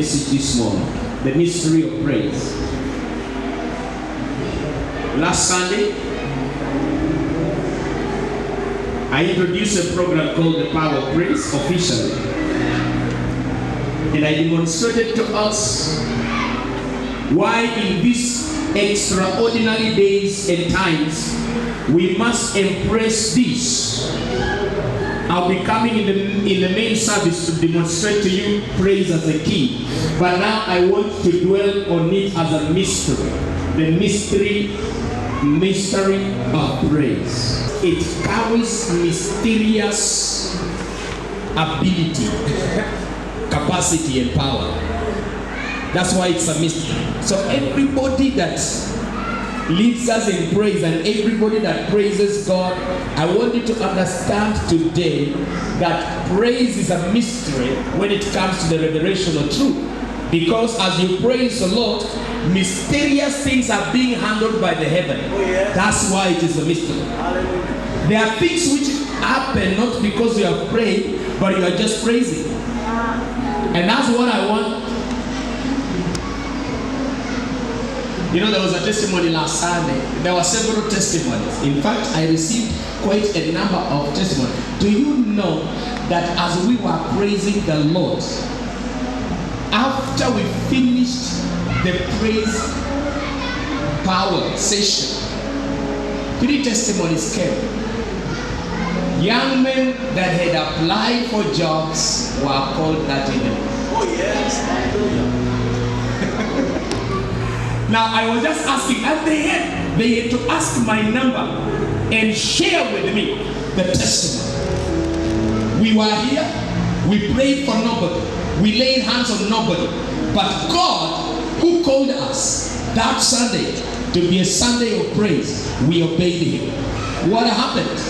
message this morning, the mystery of praise. Last Sunday, I introduced a program called The Power of Praise officially. And I demonstrated to us why in these extraordinary days and times we must embrace this. I'll be coming in the main service to demonstrate to you praise as a key. But now I want to dwell on it as a mystery. The mystery of praise. It carries mysterious ability, capacity and power. That's why it's a mystery. So everybody that leads us in praise and everybody that praises God, I want you to understand today that praise is a mystery when it comes to the revelation of truth. Because as you praise the Lord, mysterious things are being handled by the heaven. Oh, yes. That's why it is a mystery. Hallelujah. There are things which happen not because you have prayed, but you are just praising. And that's what I want. You know, there was a testimony last Sunday. There were several testimonies. In fact, I received quite a number of testimonies. Do you know that as we were praising the Lord, after we finished the praise power session, 3 testimonies came. Young men that had applied for jobs were called that evening. Oh yes, hallelujah. Now I was just asking, and they had to ask my number and share with me the testimony. We were here, we prayed for nobody, we laid hands on nobody, but God, who called us that Sunday to be a Sunday of praise, we obeyed Him. What happened?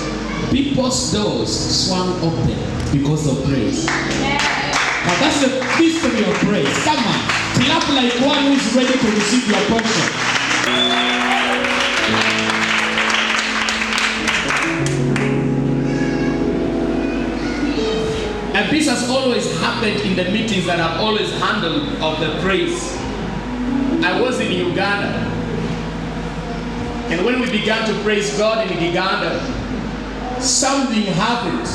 People's doors swung open because of praise. Now that's the mystery of praise. Come on, clap like one who's ready to receive your portion. And this has always happened in the meetings that I've always handled of the praise. I was in Uganda, and when we began to praise God in Uganda, something happened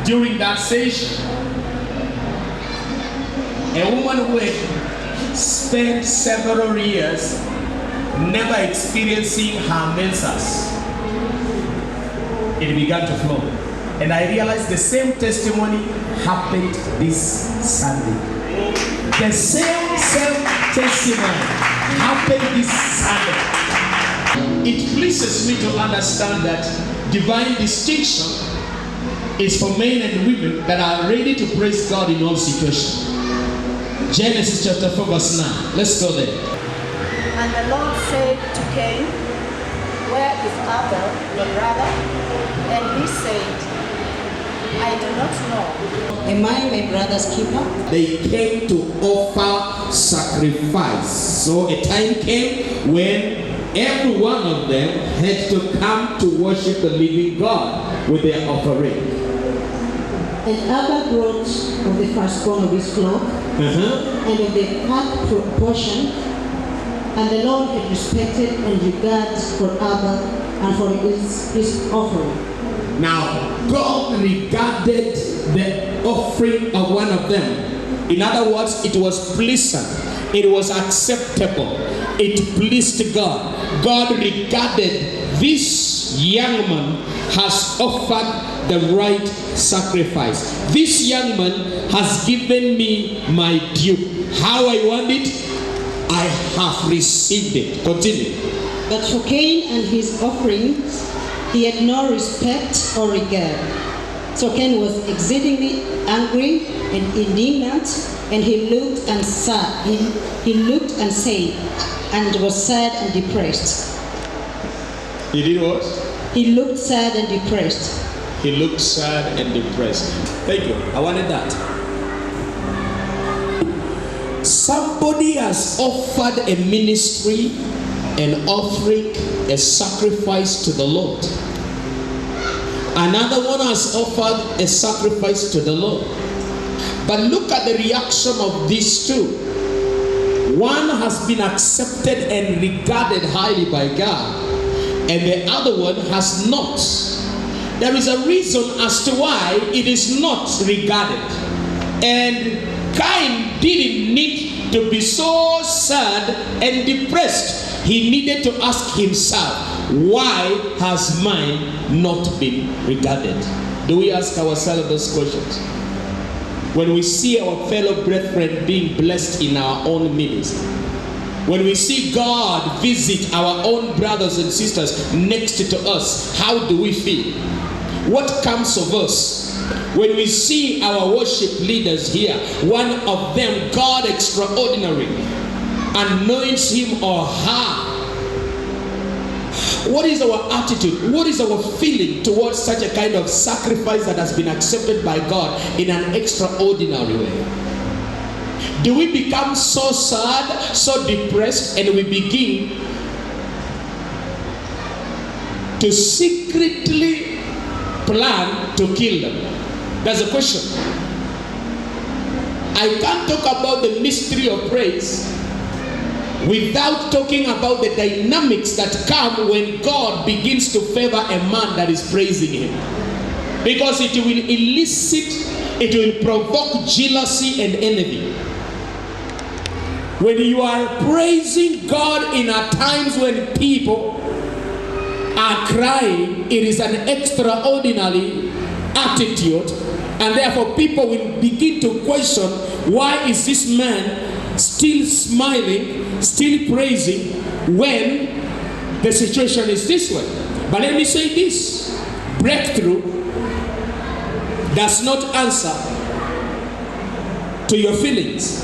during that session. A woman who had spent several years never experiencing her menses, it began to flow. And I realized the same testimony happened this Sunday. The same testimony happened this Sunday. It pleases me to understand that divine distinction is for men and women that are ready to praise God in all situations. Genesis chapter 4 verse 9. Let's go there. And the Lord said to Cain, "Where is Abel, your brother?" And he said, "I do not know. Am I my brother's keeper?" They came to offer sacrifice. So a time came when every one of them had to come to worship the living God with their offering. And Abel brought of the firstborn of his flock, and of the fat portion, and the Lord had respected and regard for Abel and for his offering. Now, God regarded the offering of one of them. In other words, it was pleasant. It was acceptable. It pleased God. God regarded this young man has offered the right sacrifice. This young man has given me my due. How I want it, I have received it. Continue. But for Cain and his offerings, he had no respect or regard. So Cain was exceedingly angry and indignant, and he looked and said, and was sad and depressed. He did what? He looked sad and depressed. He looked sad and depressed. Thank you. I wanted that. Somebody has offered a ministry, an offering, a sacrifice to the Lord. Another one has offered a sacrifice to the Lord. But look at the reaction of these two. One has been accepted and regarded highly by God, and the other one has not. There is a reason as to why it is not regarded. And Cain didn't need to be so sad and depressed. He needed to ask himself, why has mine not been regarded? Do we ask ourselves those questions? When we see our fellow brethren being blessed in our own ministry, when we see God visit our own brothers and sisters next to us, how do we feel? What comes of us? When we see our worship leaders here, one of them, God extraordinary, anoints him or her, what is our attitude? What is our feeling towards such a kind of sacrifice that has been accepted by God in an extraordinary way? Do we become so sad, so depressed, and we begin to secretly plan to kill them? That's a question. I can't talk about the mystery of praise without talking about the dynamics that come when God begins to favor a man that is praising him. Because it will elicit, it will provoke jealousy and envy. When you are praising God in a times when people are crying, it is an extraordinary attitude, and therefore people will begin to question, why is this man still smiling, still praising when the situation is this way? But let me say this: breakthrough does not answer to your feelings.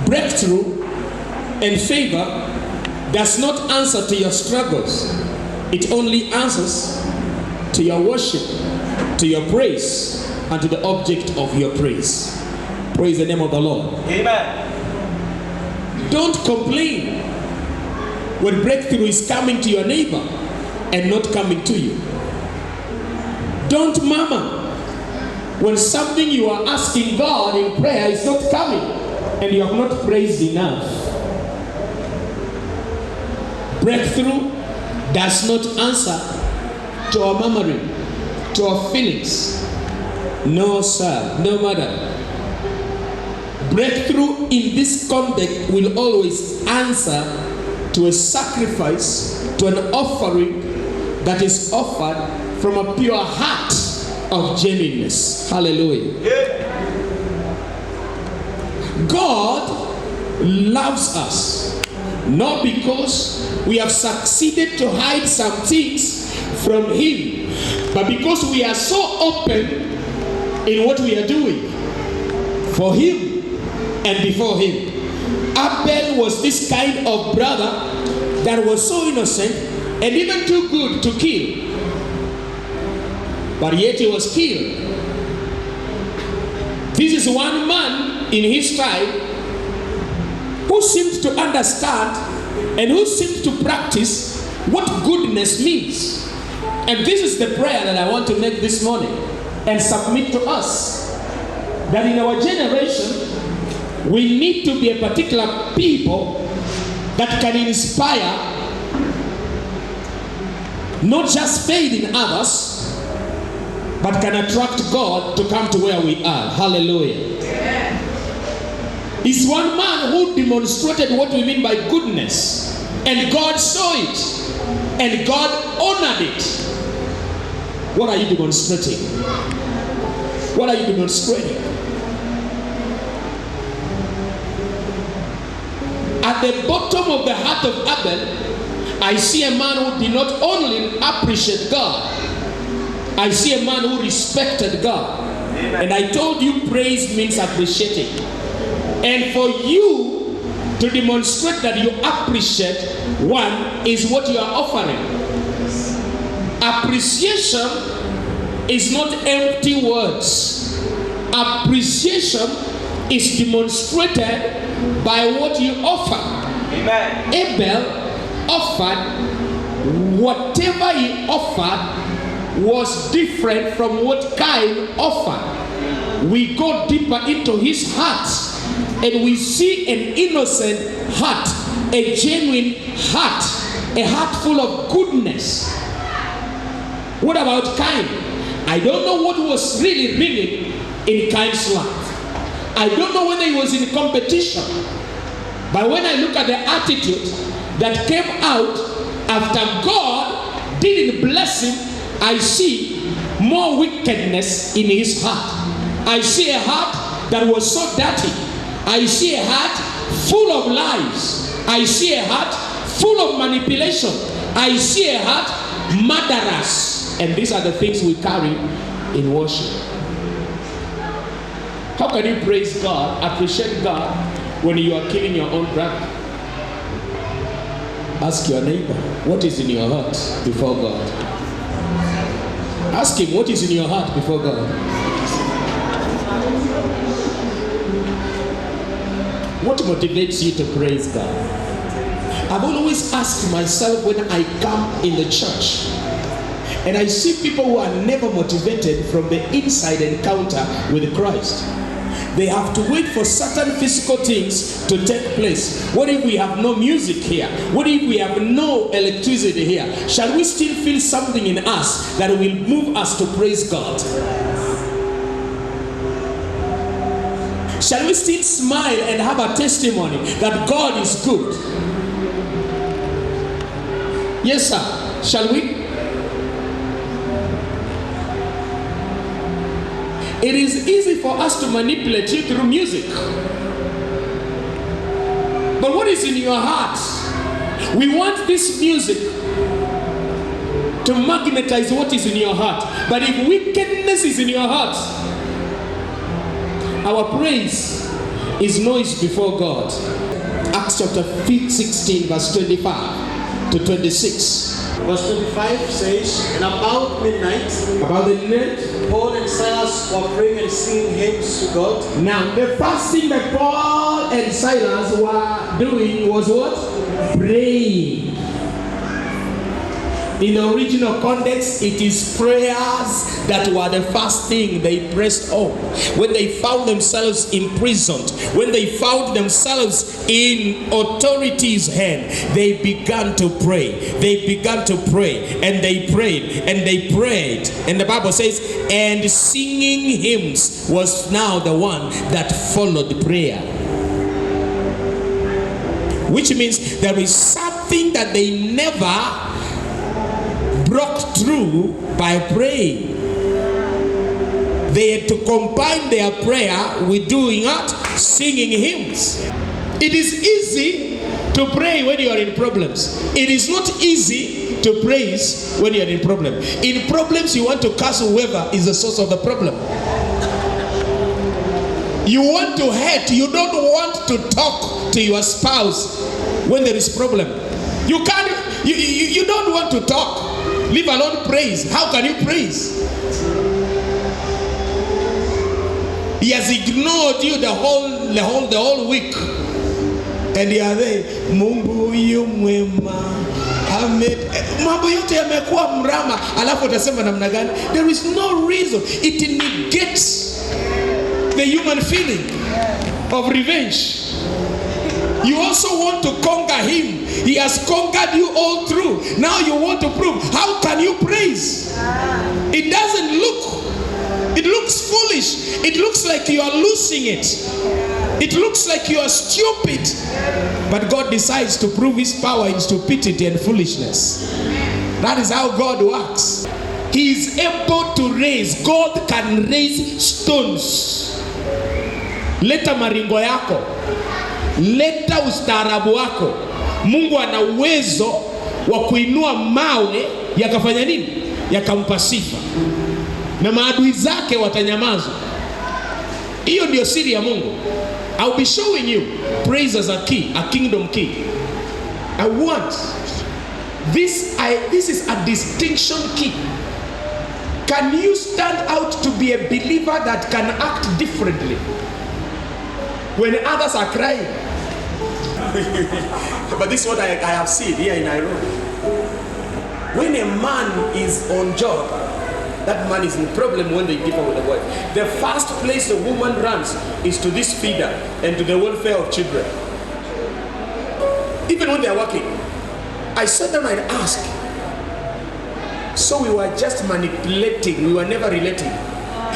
Breakthrough and favor does not answer to your struggles. It only answers to your worship, to your praise, and to the object of your praise. Praise the name of the Lord. Amen. Don't complain when breakthrough is coming to your neighbor and not coming to you. Don't murmur when something you are asking God in prayer is not coming and you have not praised enough. Breakthrough does not answer to our murmuring, to our feelings. No, sir, no, madam. Breakthrough in this context will always answer to a sacrifice, to an offering that is offered from a pure heart of genuineness. Hallelujah. Yeah. God loves us not because we have succeeded to hide some things from Him, but because we are so open in what we are doing for Him and before Him. Abel was this kind of brother that was so innocent and even too good to kill, but yet he was killed. This is one man in his tribe who seemed to understand and who seemed to practice what goodness means. And this is the prayer that I want to make this morning and submit to us, that in our generation we need to be a particular people that can inspire not just faith in others, but can attract God to come to where we are. Hallelujah. It's one man who demonstrated what we mean by goodness, and God saw it, and God honored it. What are you demonstrating? What are you demonstrating? At the bottom of the heart of Abel, I see a man who did not only appreciate God, I see a man who respected God. And I told you praise means appreciating. And for you to demonstrate that you appreciate one is what you are offering. Appreciation is not empty words. Appreciation is demonstrated by what you offer. Amen. Abel offered whatever he offered was different from what Cain offered. We go deeper into his heart and we see an innocent heart, a genuine heart, a heart full of goodness. What about Cain? I don't know what was really ringing in Cain's life. I don't know whether he was in competition. But when I look at the attitude that came out after God didn't bless him, I see more wickedness in his heart. I see a heart that was so dirty. I see a heart full of lies. I see a heart full of manipulation. I see a heart murderous. And these are the things we carry in worship. How can you praise God, appreciate God, when you are killing your own brother? Ask your neighbor, what is in your heart before God? Ask him, what is in your heart before God? What motivates you to praise God? I've always asked myself when I come in the church, and I see people who are never motivated from the inside encounter with Christ. They have to wait for certain physical things to take place. What if we have no music here? What if we have no electricity here? Shall we still feel something in us that will move us to praise God? Shall we still smile and have a testimony that God is good? Yes, sir. Shall we? It is easy for us to manipulate you through music. But what is in your heart? We want this music to magnetize what is in your heart. But if wickedness is in your heart, our praise is noise before God. Acts chapter 16, verse 25 to 26. Verse 25 says, and about midnight, Paul and Silas were praying and singing hymns to God. Now, the first thing that Paul and Silas were doing was what? Praying. In the original context, it is prayers that were the first thing they pressed on. When they found themselves imprisoned, when they found themselves in authority's hand, they began to pray. They began to pray, and they prayed, and they prayed. And the Bible says, and singing hymns was now the one that followed prayer. Which means there is something that they never broke through by praying. They had to combine their prayer with doing what? Singing hymns. It is easy to pray when you are in problems. It is not easy to praise when you are in problems. In problems, you want to curse whoever is the source of the problem. You want to hate. You don't want to talk to your spouse when there is problem. You can't. You don't want to talk. Leave alone praise. How can you praise? He has ignored you the whole week, and you are there. Mungu yu mwema, mambo yote yamekuwa mrama, alafu utasema namna gani? There is no reason. It negates the human feeling of revenge. You also want to conquer him. He has conquered you all through. Now you want to prove. How can you praise? It doesn't look. It looks foolish. It looks like you are losing it. It looks like you are stupid. But God decides to prove his power in stupidity and foolishness. That is how God works. He is able to raise. God can raise stones. Leta maringo yako. Leta ustaarabu wako. Mungu ana uwezo wa kuinua mawe yakafanya nini? Yakampa sifa. Na maadui zake watanyamaza. Hiyo ndio siri ya Mungu. I'll be showing you praise as a key, a kingdom key. I want this is a distinction key. Can you stand out to be a believer that can act differently when others are crying? But this is what I have seen here in Nairobi. When a man is on job that man is in problem when they differ with the wife. The first place the woman runs is to this feeder and to the welfare of children. Even when they are working, I sat down and asked. So we were just manipulating, we were never relating.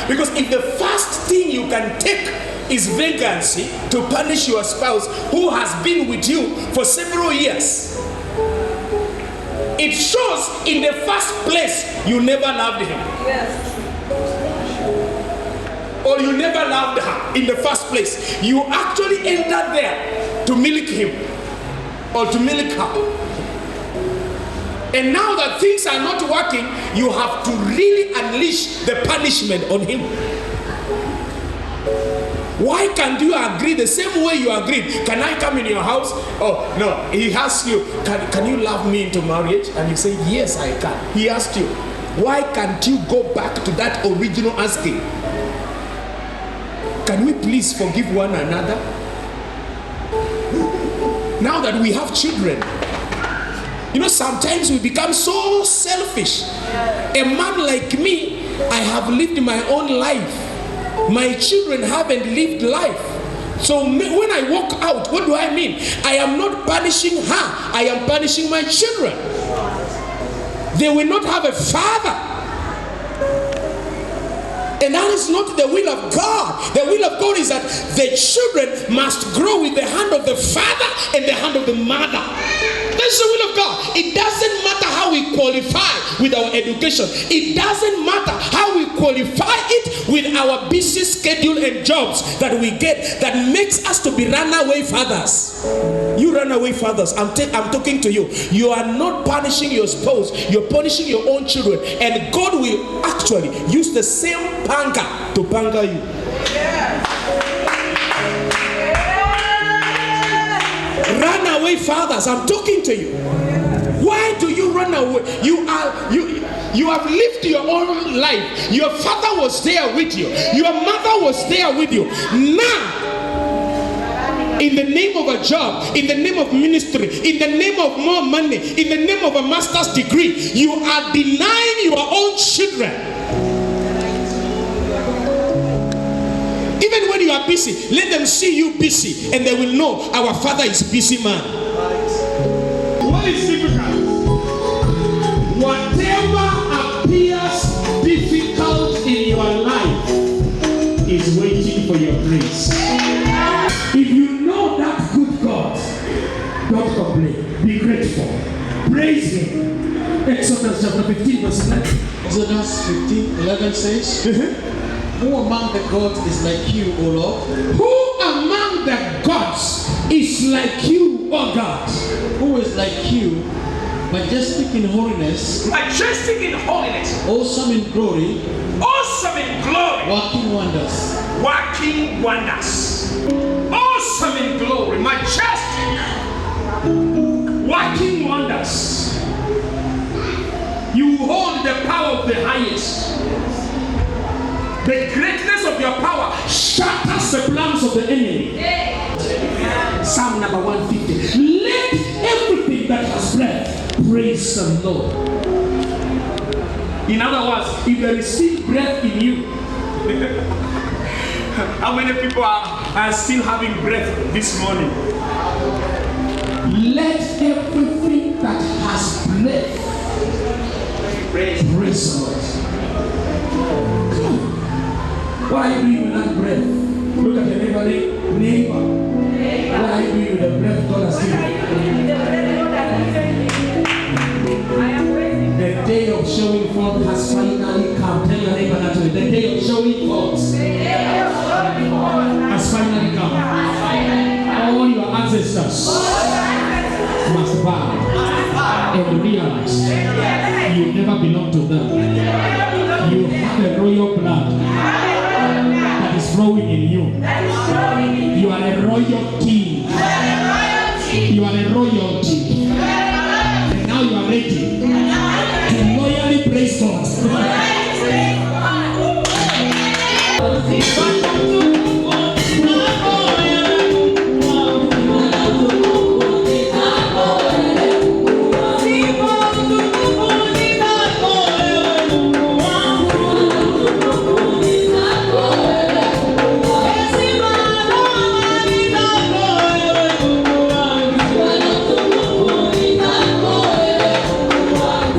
Because if the first thing you can take is vacancy to punish your spouse who has been with you for several years, it shows in the first place you never loved him. Yes. Or you never loved her in the first place. You actually entered there to milk him or to milk her. And now that things are not working, you have to really unleash the punishment on him. Why can't you agree the same way you agreed? Can I come in your house? Oh, no. He asks you, can you love me into marriage? And you say, yes, I can. He asked you, why can't you go back to that original asking? Can we please forgive one another? Now that we have children, you know, sometimes we become so selfish. A man like me, I have lived my own life. My children haven't lived life. So when I walk out, what do I mean? I am not punishing her. I am punishing my children. They will not have a father. And that is not the will of God. The will of God is that the children must grow with the hand of the father and the hand of the mother. That's the will of God. It doesn't matter how we qualify with our education. It doesn't matter how we qualify it with our busy schedule and jobs that we get that makes us to be runaway fathers. You runaway fathers, I'm talking to you. You are not punishing your spouse. You're punishing your own children. And God will actually use the same panga to panga you. Runaway fathers, I'm talking to you. Why do you run away? You have lived your own life. Your father was there with you. Your mother was there with you. Now, in the name of a job, in the name of ministry, in the name of more money, in the name of a master's degree, you are denying your own children. Even when you are busy, let them see you busy and they will know our father is busy man. What is difficult? Whatever appears difficult in your life is waiting for your grace. If you know that good God, don't complain. Be grateful. Praise him. Exodus chapter 15 verse 11. Exodus 15:11 says, Who among the gods is like you, O Lord? Who among the gods is like you, O God? Who is like you, majestic in holiness, Majestic in holiness, awesome in glory, awesome in glory, working wonders. working wonders. Awesome in glory, majestic, working wonders. You hold the power of the highest. The greatness of your power shatters the plans of the enemy. Psalm number 150. Let everything that has breath praise the Lord. In other words, if there is still breath in you, how many people are still having breath this morning? Let everything that has breath praise the Lord. What are you doing with that breath? Look at your neighbor. What are you doing with the breath God has given you? The day of showing forth has finally come. Tell your neighbor that way. The day of showing forth has finally come. All your ancestors must bow and realize you never belong to them.